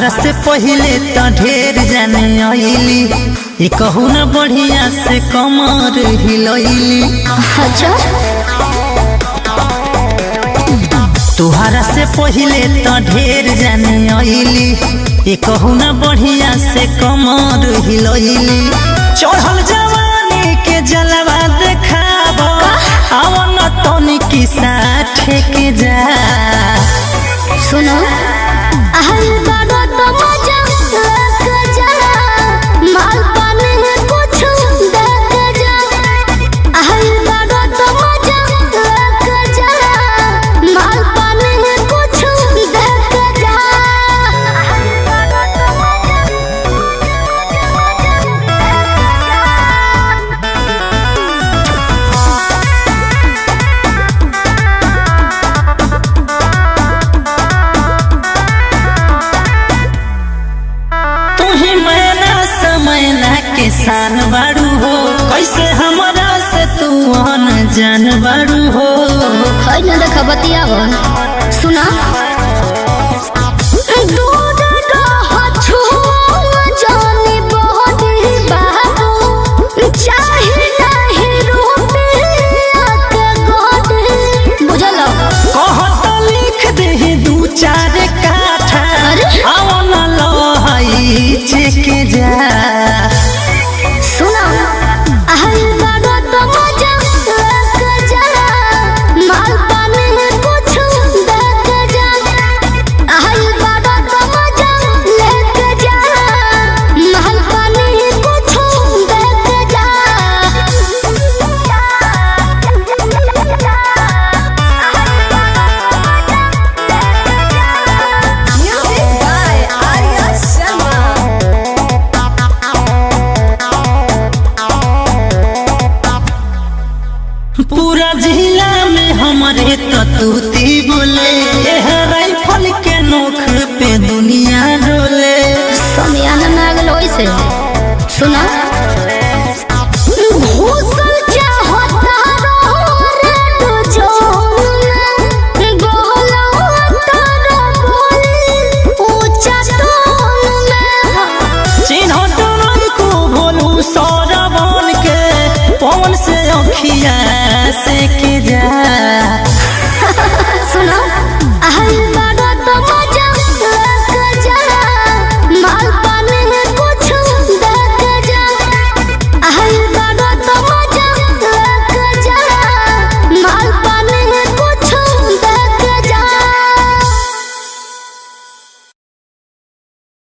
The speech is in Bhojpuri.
तोहरा से पहले तो ढेर जाने आईली ये कहू न बढ़िया से कमर हिलैली। अच्छा तोहरा से पहले तो ढेर जाने आईली ये कहू न बढ़िया से कमर हिलैली। चढ़ल जवानी के जलवा देखाब आवन तनी की साथ के जा। सुनो आहल बाडो तो मजा लग जा माल पाने है कुछ देख जा। आहल बाडो तो मजा लग जा माल पाने है कुछ देख जा। किसान बारू हो कैसे हमारा से तू अन जान बारू हो। है न देख बतियाव सुना दूध रह छु जानी बहुत बाबू चाहे नहीं रुपया के गोद बुझल कहत लिख दे दू चार काठा आवन लहई चेक जा। सुना आहल बाडो तो मजा लग जा माल पाने है कुछ देख जा। आहल बाडो तो मजा लग जा माल पाने है कुछ देख जा। Music by Arya Sharma. पूरा जिला में हमारे तूती बोले राइफल के नोख पे दुनिया डोले। समियाना नागल वैसे सुना घूसल चाहता रहो रे तू जोन बोलो तारा बोली ऊंचा टोन में चिन्ह डोन को भोलू सौरा बन के पवन से अखिया से के जा।